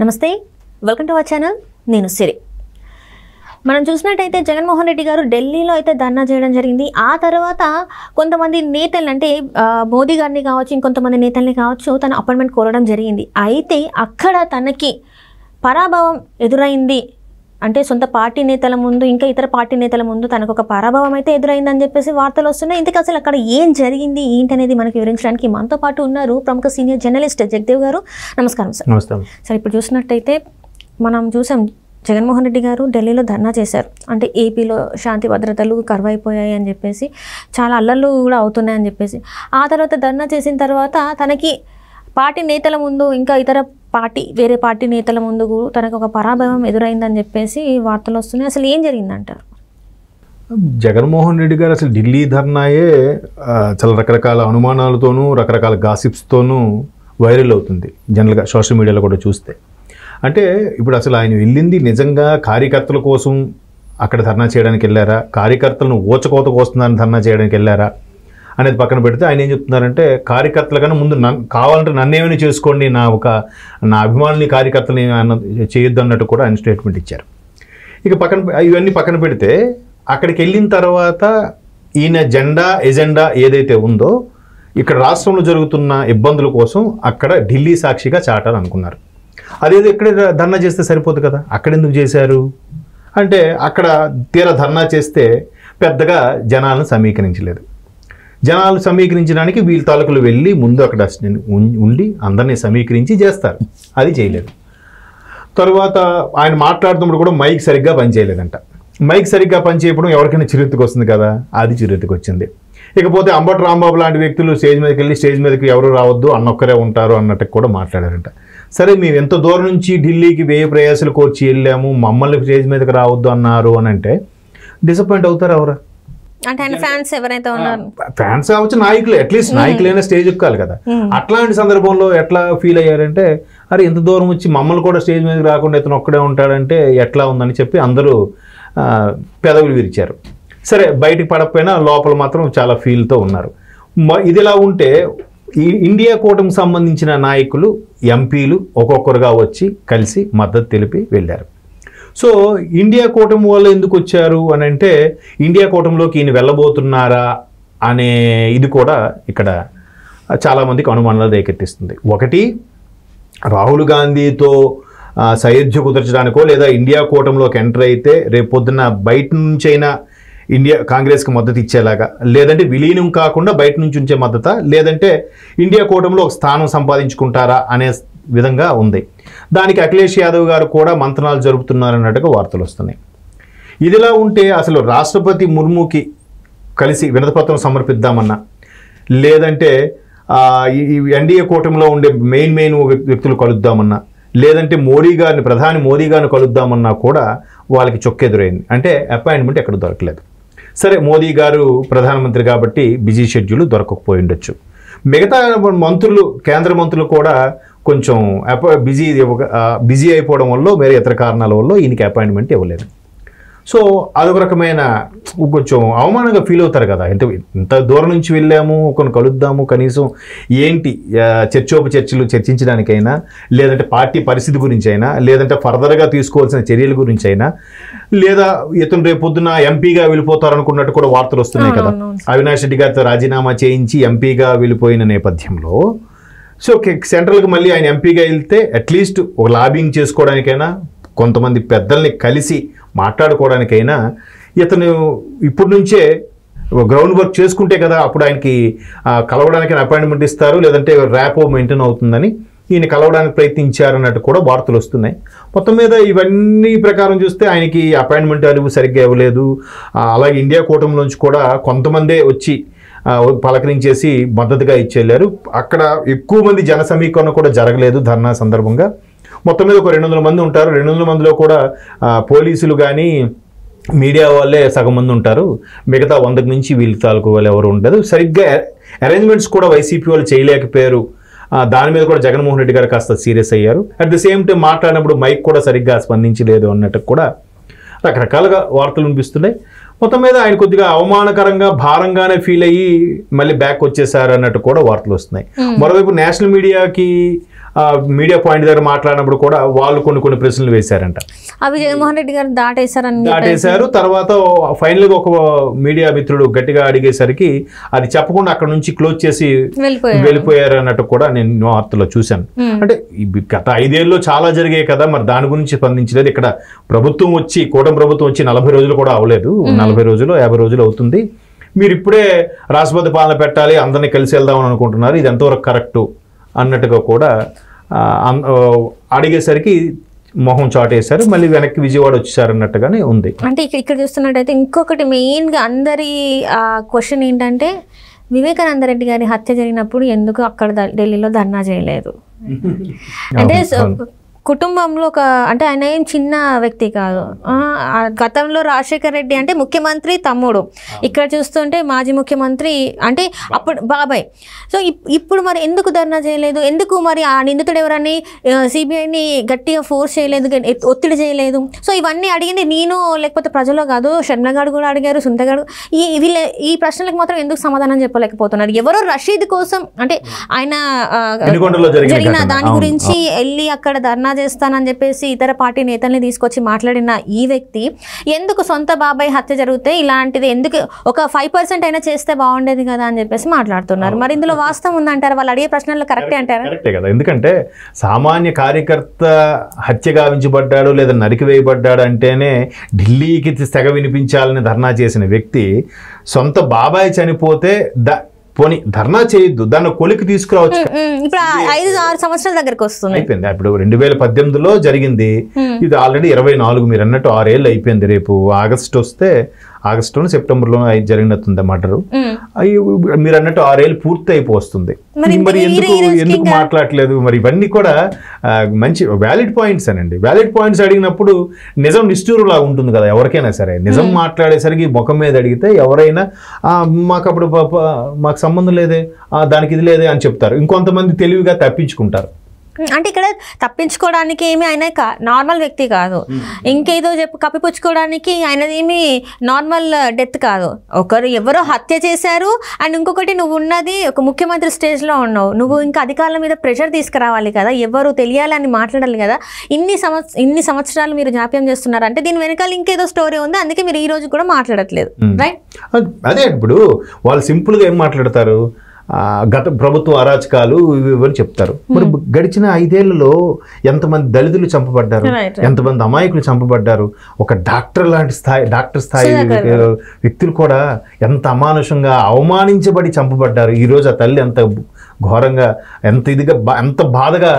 నమస్తే, welcome to our channel. నేను సిరి. మనం చూసినట్టయితే జగన్మోహన్ రెడ్డి గారు ఢిల్లీలో అయితే ధర్నా చేయడం జరిగింది. ఆ తర్వాత కొంతమంది నేతలు అంటే మోదీ గారిని కావచ్చు, ఇంకొంతమంది నేతల్ని కావచ్చు, తన అపాయింట్మెంట్ కోరడం జరిగింది. అయితే అక్కడ తనకి పరాభవం ఎదురైంది. అంటే సొంత పార్టీ నేతల ముందు, ఇంకా ఇతర పార్టీ నేతల ముందు తనకు ఒక పరాభవం అయితే ఎదురైందని చెప్పేసి వార్తలు వస్తున్నాయి. ఇంతకు అసలు అక్కడ ఏం జరిగింది ఏంటనేది మనకి వివరించడానికి మనతో పాటు ఉన్నారు ప్రముఖ సీనియర్ జర్నలిస్ట్ జగదేవ్ గారు. నమస్కారం సార్. నమస్తే సార్, ఇప్పుడు చూసినట్టయితే మనం చూసాం జగన్మోహన్ రెడ్డి గారు ఢిల్లీలో ధర్నా చేశారు. అంటే ఏపీలో శాంతి భద్రతలు కరువైపోయాయి అని చెప్పేసి, చాలా అల్లర్లు కూడా అవుతున్నాయని చెప్పేసి, ఆ తర్వాత ధర్నా చేసిన తర్వాత తనకి పార్టీ నేతల ముందు, ఇంకా ఇతర వేరే పార్టీ నేతల ముందు తనకు ఒక పరాభవం ఎదురైందని చెప్పేసి వార్తలు వస్తున్నాయి. అసలు ఏం జరిగిందంటారు? జగన్మోహన్ రెడ్డి గారు అసలు ఢిల్లీ ధర్నాయే చాలా రకరకాల అనుమానాలతోనూ రకరకాల గాసిప్స్తోనూ వైరల్ అవుతుంది జనరల్గా సోషల్ మీడియాలో కూడా చూస్తే. అంటే ఇప్పుడు అసలు ఆయన వెళ్ళింది నిజంగా కార్యకర్తల కోసం అక్కడ ధర్నా చేయడానికి వెళ్ళారా, కార్యకర్తలను ఊచకోత కోస్తున్నారని ధర్నా చేయడానికి వెళ్ళారా అనేది పక్కన పెడితే ఆయన ఏం చెప్తున్నారంటే, కార్యకర్తల కన్నా ముందు కావాలంటే నన్నేమైనా చేసుకోండి, నా అభిమానుల్ని కార్యకర్తలని చేయొద్దు అన్నట్టు కూడా ఆయన స్టేట్మెంట్ ఇచ్చారు. ఇక ఇవన్నీ పక్కన పెడితే అక్కడికి వెళ్ళిన తర్వాత ఈయన ఎజెండా ఏదైతే ఉందో ఇక్కడ రాష్ట్రంలో జరుగుతున్న ఇబ్బందుల కోసం అక్కడ ఢిల్లీ సాక్షిగా చాటాలనుకున్నారు. అదేదో ఇక్కడ ధర్నా చేస్తే సరిపోదు కదా, అక్కడెందుకు చేశారు అంటే అక్కడ తీరా ధర్నా చేస్తే పెద్దగా జనాలను సమీకరించలేదు. జనాలు సమీకరించడానికి వీళ్ళ తాలూకులు వెళ్ళి ముందు అక్కడ ఉండి అందరినీ సమీకరించి చేస్తారు, అది చేయలేదు. తర్వాత ఆయన మాట్లాడుతున్నప్పుడు కూడా మైక్ సరిగ్గా పనిచేయలేదంట. మైక్ సరిగ్గా పనిచేయడం ఎవరికైనా చిరెత్తుకు వస్తుంది కదా, అది చిరెత్తుకు వచ్చింది. ఇకపోతే అంబటి రాంబాబు లాంటి వ్యక్తులు స్టేజ్ మీదకి వెళ్ళి స్టేజ్ మీదకి ఎవరు రావద్దు, అన్నొక్కరే ఉంటారు అన్నట్టు కూడా మాట్లాడారంట. సరే, మేము ఎంత దూరం నుంచి ఢిల్లీకి వేయి ప్రయాసాలు కోర్చి వెళ్ళాము, మమ్మల్ని స్టేజ్ మీదకి రావద్దు అన్నారు అని అంటే డిసప్పాయింట్ అవుతారు ఎవరా? అంటే ఆయన ఫ్యాన్స్ ఎవరైతే ఉన్నారు, ఫ్యాన్స్ కావచ్చు, నాయకులు, అట్లీస్ట్ నాయకులైనా స్టేజ్ ఎక్కాలి కదా. అట్లాంటి సందర్భంలో ఎట్లా ఫీల్ అయ్యారంటే, అరే ఇంత దూరం వచ్చి మమ్మల్ని కూడా స్టేజ్ మీదకి రాకుండా ఇతను ఒక్కడే ఉంటాడంటే ఎట్లా ఉందని చెప్పి అందరూ పెదవులు విరిచారు. సరే, బయటికి పడకపోయినా లోపల మాత్రం చాలా ఫీల్తో ఉన్నారు. ఇదిలా ఉంటే ఈ ఇండియా కూటమికి సంబంధించిన నాయకులు, ఎంపీలు ఒక్కొక్కరుగా వచ్చి కలిసి మద్దతు తెలిపి వెళ్ళారు. సో ఇండియా కూటమి వాళ్ళు ఎందుకు వచ్చారు అని అంటే, ఇండియా కూటమిలోకి ఈయన వెళ్ళబోతున్నారా అనే ఇది కూడా ఇక్కడ చాలామందికి అనుమానాలు రేకెత్తిస్తుంది. ఒకటి, రాహుల్ గాంధీతో సయోధ్య కుదర్చడానికో, లేదా ఇండియా కూటమిలోకి ఎంటర్ అయితే రేపొద్దున బయట నుంచైనా కాంగ్రెస్కి మద్దతు ఇచ్చేలాగా, లేదంటే విలీనం కాకుండా బయట నుంచి ఉంచే మద్దత, లేదంటే ఇండియా కూటమిలో ఒక స్థానం సంపాదించుకుంటారా అనే విధంగా ఉంది. దానికి అఖిలేష్ యాదవ్ గారు కూడా మంత్రాలు జరుపుతున్నారన్నట్టుగా వార్తలు వస్తున్నాయి. ఇదిలా ఉంటే అసలు రాష్ట్రపతి ముర్ముకి కలిసి వినతిపత్రం సమర్పిద్దామన్నా, లేదంటే ఈ ఎన్డీఏ కూటమిలో ఉండే మెయిన్ వ్యక్తులు కలుద్దామన్నా, లేదంటే ప్రధాని మోదీ గారిని కలుద్దామన్నా కూడా వాళ్ళకి చొక్కెదురైంది. అంటే అపాయింట్మెంట్ ఎక్కడ దొరకలేదు. సరే, మోదీ గారు ప్రధానమంత్రి కాబట్టి బిజీ షెడ్యూల్ దొరకకపోయి ఉండొచ్చు. మిగతా మంత్రులు, కేంద్ర మంత్రులు కూడా కొంచెం బిజీ అయిపోవడం వల్ల, వేరే ఇతర కారణాల వల్ల ఈయనకి అపాయింట్మెంట్ ఇవ్వలేదు. సో అదొక రకమైన కొంచెం అవమానంగా ఫీల్ అవుతారు కదా. ఇంత దూరం నుంచి వెళ్ళాము, కొన్ని కలుద్దాము, కనీసం ఏంటి చర్చలు చర్చించడానికైనా, లేదంటే పార్టీ పరిస్థితి గురించి అయినా, లేదంటే ఫర్దర్గా తీసుకోవాల్సిన చర్యల గురించి అయినా, లేదా ఇతను రేపొద్దున ఎంపీగా వెళ్ళిపోతారనుకున్నట్టు కూడా వార్తలు వస్తున్నాయి కదా. అవినాష్ రెడ్డి గారితో రాజీనామా చేయించి ఎంపీగా వెళ్ళిపోయిన నేపథ్యంలో, సో సెంట్రల్కి మళ్ళీ ఆయన ఎంపీగా వెళ్తే అట్లీస్ట్ ఒక లాబింగ్ చేసుకోవడానికైనా, కొంతమంది పెద్దల్ని కలిసి మాట్లాడుకోవడానికైనా ఇతను ఇప్పటి నుంచే గ్రౌండ్ వర్క్ చేసుకుంటే కదా అప్పుడు ఆయనకి కలవడానికి అపాయింట్మెంట్ ఇస్తారు, లేదంటే ర్యాపో మెయింటైన్ అవుతుందని ఈయన కలవడానికి ప్రయత్నించారన్నట్టు కూడా వార్తలు వస్తున్నాయి. మొత్తం మీద ఇవన్నీ ప్రకారం చూస్తే ఆయనకి అపాయింట్మెంట్ అరువు సరిగ్గా ఇవ్వలేదు. అలాగే ఇండియా కూటమిలోంచి కూడా కొంతమందే వచ్చి పలకరించేసి మద్దతుగా ఇచ్చేళ్ళారు. అక్కడ ఎక్కువ మంది జన సమీకరణ కూడా జరగలేదు ధర్నా సందర్భంగా. మొత్తం మీద ఒక 200 మంది ఉంటారు. 200 మందిలో కూడా పోలీసులు కానీ మీడియా వాళ్ళే సగం మంది ఉంటారు. మిగతా 100కి నుంచి వీళ్ళ తాలూకు వాళ్ళు ఎవరు ఉండదు. సరిగ్గా అరేంజ్మెంట్స్ కూడా వైసీపీ వాళ్ళు చేయలేకపోయారు. దాని మీద కూడా జగన్మోహన్ రెడ్డి గారు కాస్త సీరియస్ అయ్యారు. అట్ ది సేమ్ టైం మాట్లాడినప్పుడు మైక్ కూడా సరిగ్గా స్పందించలేదు అన్నట్టు కూడా రకరకాలుగా వార్తలు వినిపిస్తున్నాయి. మొత్తం మీద ఆయన కొద్దిగా అవమానకరంగా, భారంగానే ఫీల్ అయ్యి మళ్ళీ బ్యాక్ వచ్చేసారు అన్నట్టు కూడా వార్తలు వస్తున్నాయి. మరోవైపు నేషనల్ మీడియాకి మీడియా పాయింట్ దగ్గర మాట్లాడినప్పుడు కూడా వాళ్ళు కొన్ని ప్రశ్నలు వేశారంట. అవి జగన్మోహన్ రెడ్డి గారు దాటేశారు. తర్వాత ఫైనల్గా ఒక మీడియా మిత్రుడు గట్టిగా అడిగేసరికి అది చెప్పకుండా అక్కడ నుంచి క్లోజ్ చేసి వెళ్ళిపోయారు అన్నట్టు కూడా నేను వార్తలో చూశాను. అంటే గత 5 ఏళ్ళలో చాలా జరిగాయి కదా, మరి దాని గురించి స్పందించలేదు. ఇక్కడ ప్రభుత్వం వచ్చి కూటమి ప్రభుత్వం వచ్చి 40 రోజులు కూడా అవ్వలేదు, 40 రోజులు 50 రోజులు అవుతుంది. మీరు ఇప్పుడే రాష్ట్రపతి పాలన పెట్టాలి, అందరినీ కలిసి వెళ్దామని అనుకుంటున్నారు, ఇది ఎంతవరకు కరెక్టు అన్నట్టుగా కూడా అడిగేసరికి మొహం చాటేశారు, మళ్ళీ వెనక్కి విజయవాడ వచ్చేసారు అన్నట్టుగానే ఉంది. అంటే ఇక్కడ చూస్తున్నట్టయితే ఇంకొకటి మెయిన్గా అందరి క్వశ్చన్ ఏంటంటే, వివేకానంద రెడ్డి గారి హత్య జరిగినప్పుడు ఎందుకు అక్కడ ఢిల్లీలో ధర్నా చేయలేదు? అంటే కుటుంబంలో అంటే ఆయన ఏం చిన్న వ్యక్తి కాదు. గతంలో రాజశేఖర్ రెడ్డి అంటే ముఖ్యమంత్రి తమ్ముడు, ఇక్కడ చూస్తుంటే మాజీ ముఖ్యమంత్రి అంటే అప్పుడు బాబాయ్. సో ఇప్పుడు మరి ఎందుకు ధర్నా చేయలేదు? ఎందుకు మరి ఆ నిందితుడు ఎవరని సిబిఐని గట్టిగా ఫోర్స్ చేయలేదు, ఒత్తిడి చేయలేదు? సో ఇవన్నీ అడిగింది నేను లేకపోతే ప్రజల్లో కాదు, షర్మిలగాడు కూడా అడిగారు, సునీతగాడు. ఈ ప్రశ్నలకు మాత్రం ఎందుకు సమాధానం చెప్పలేకపోతున్నారు? ఎవరో రషీద్ కోసం అంటే ఆయన జరిగిన దాని గురించి వెళ్ళి అక్కడ ధర్నా చేస్తానని చెప్పేసి ఇతర పార్టీ నేతల్ని తీసుకొచ్చి మాట్లాడిన ఈ వ్యక్తి ఎందుకు సొంత బాబాయ్ హత్య జరిగితే ఇలాంటిది ఎందుకు ఒక 5% అయినా చేస్తే బాగుండేది కదా అని చెప్పేసి మాట్లాడుతున్నారు. మరి ఇందులో వాస్తవం ఉందంటారు? వాళ్ళు అడిగే ప్రశ్నలు కరెక్టే అంటారా? కరెక్టే కదా, ఎందుకంటే సామాన్య కార్యకర్త హత్య గావించబడ్డాడు లేదా నరికివేయబడ్డాడు అంటేనే ఢిల్లీకి తెగ వినిపించాలని ధర్నా చేసిన వ్యక్తి సొంత బాబాయ్ చనిపోతే పోనీ ధర్నా చేయొద్దు, దాన్ని కొలికి తీసుకురావచ్చు. ఇప్పుడు 5-6 సంవత్సరాల దగ్గరకు వస్తుంది, అయిపోయింది. ఇప్పుడు 2018లో జరిగింది, ఇది ఆల్రెడీ 24, మీరు అన్నట్టు 6 ఏళ్ళు అయిపోయింది. రేపు ఆగస్టు వస్తే ఆగస్టులో సెప్టెంబర్లో జరిగినట్టుంది మర్డరు. మీరు అన్నట్టు 6 ఏళ్ళు పూర్తి అయిపోతుంది. మరి ఎందుకు మాట్లాడలేదు? మరి ఇవన్నీ కూడా మంచి వ్యాలిడ్ పాయింట్స్ అనండి. వ్యాలిడ్ పాయింట్స్ అడిగినప్పుడు నిజం నిష్ఠూరులా ఉంటుంది కదా ఎవరికైనా సరే. నిజం మాట్లాడేసరికి ముఖం మీద అడిగితే ఎవరైనా మాకు అప్పుడు మాకు సంబంధం లేదే, దానికి ఇది లేదే అని చెప్తారు. ఇంకొంతమంది తెలివిగా తప్పించుకుంటారు. అంటే ఇక్కడ తప్పించుకోవడానికి ఏమి ఆయన నార్మల్ వ్యక్తి కాదు, ఇంకేదో కప్పిపుచ్చుకోవడానికి ఆయనదేమి నార్మల్ డెత్ కాదు. ఎవరో హత్య చేశారు, అండ్ ఇంకొకటి నువ్వు ఉన్నది ఒక ముఖ్యమంత్రి స్టేజ్లో ఉన్నావు, నువ్వు ఇంకా అధికారుల మీద ప్రెషర్ తీసుకురావాలి కదా, ఎవరు తెలియాలని మాట్లాడాలి కదా. ఇన్ని సంవత్సరాలు మీరు జాప్యం చేస్తున్నారు అంటే దీని వెనకాల ఇంకేదో స్టోరీ ఉంది, అందుకే మీరు ఈ రోజు కూడా మాట్లాడట్లేదు, రైట్? అదే ఇప్పుడు వాళ్ళు సింపుల్గా ఏం మాట్లాడతారు, గత ప్రభుత్వ అరాచకాలు ఇవన్నీ చెప్తారు. మరి గడిచిన 5 ఏళ్లలో ఎంతమంది దళితులు చంపబడ్డారు, ఎంతమంది అమాయకులు చంపబడ్డారు. ఒక డాక్టర్ స్థాయి వ్యక్తులు కూడా ఎంత అమానుషంగా అవమానించబడి చంపబడ్డారు. ఈరోజు ఆ తల్లి ఎంత ఘోరంగా ఎంత బాధగా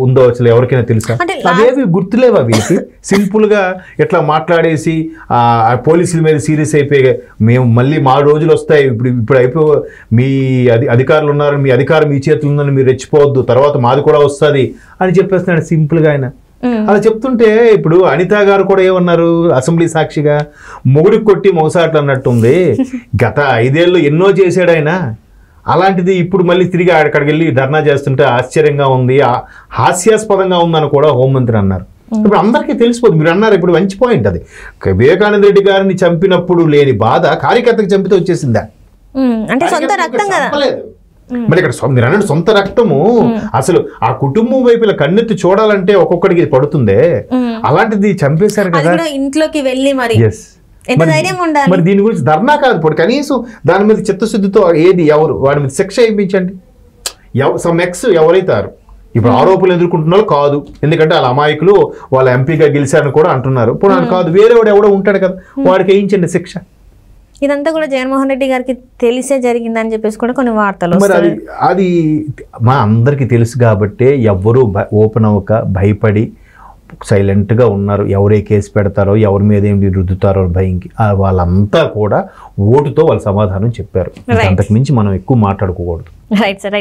ఉందో అసలు ఎవరికైనా తెలుసా? అవేవి గుర్తులేవా వీరికి? సింపుల్గా ఇట్లా మాట్లాడేసి పోలీసుల మీద సీరియస్ అయిపోయి మేము మళ్ళీ మా రోజులు వస్తాయి, ఇప్పుడు అయిపోయి మీ అధికారులు ఉన్నారు, మీ అధికారం మీ చేతులు ఉందని మీరు రెచ్చిపోవద్దు, తర్వాత మాది కూడా వస్తుంది అని చెప్పేస్తున్నాడు సింపుల్గా ఆయన. అలా చెప్తుంటే ఇప్పుడు అనిత గారు కూడా ఏమన్నారు అసెంబ్లీ సాక్షిగా, మొగుడికి కొట్టి మోసాట్లు అన్నట్టుంది. గత 5 ఏళ్ళు ఎన్నో చేశాడు ఆయన, అలాంటిది ఇప్పుడు మళ్ళీ తిరిగి అక్కడికి వెళ్ళి ధర్నా చేస్తుంటే ఆశ్చర్యంగా ఉంది, హాస్యాస్పదంగా ఉందని కూడా హోంమంత్రి అన్నారు. ఇప్పుడు అందరికీ తెలిసిపోతుంది. మీరు అన్నారు ఇప్పుడు మంచి పాయింట్, అది వివేకానంద రెడ్డి గారిని చంపినప్పుడు లేని బాధ కార్యకర్తకు చంపితే వచ్చేసిందా? అంటే సొంత రక్తం కదా. మరి ఇక్కడ మీరు అన్నట్టు సొంత రక్తము, అసలు ఆ కుటుంబం వైపు కన్నెత్తి చూడాలంటే ఒక్కొక్కడికి పడుతుందే, అలాంటిది చంపేశారు కదా ఇంట్లోకి వెళ్ళి. మరి మరి దీని గురించి ధర్నా కాదు, ఇప్పుడు కనీసం దాని మీద చిత్తశుద్ధితో ఎవరు వాడి మీద శిక్ష వేయించండి. సమ్ ఎక్స్ ఎవరైతారు ఇప్పుడు ఆరోపణలు ఎదుర్కొంటున్నారో కాదు, ఎందుకంటే వాళ్ళ అమాయకులు వాళ్ళ ఎంపీగా గెలిచారని కూడా అంటున్నారు. ఇప్పుడు కాదు, వేరే వాడు ఎవడో ఉంటాడు కదా, వాడికి వేయించండి శిక్ష. ఇదంతా కూడా జగన్మోహన్ రెడ్డి గారికి తెలిసే జరిగిందని చెప్పేసి కూడా కొన్ని వార్తలు. మరి అది మా అందరికీ తెలుసు కాబట్టి ఎవ్వరూ ఓపెన్ అవ్వక భయపడి సైలెంట్గా ఉన్నారు. ఎవరే కేసు పెడతారో, ఎవరి మీద ఏమి రుద్దుతారో భయంకి వాళ్ళంతా కూడా ఓటుతో వాళ్ళ సమాధానం చెప్పారు. అంతకు మించి మనం ఎక్కువ మాట్లాడుకోకూడదు. Right sir.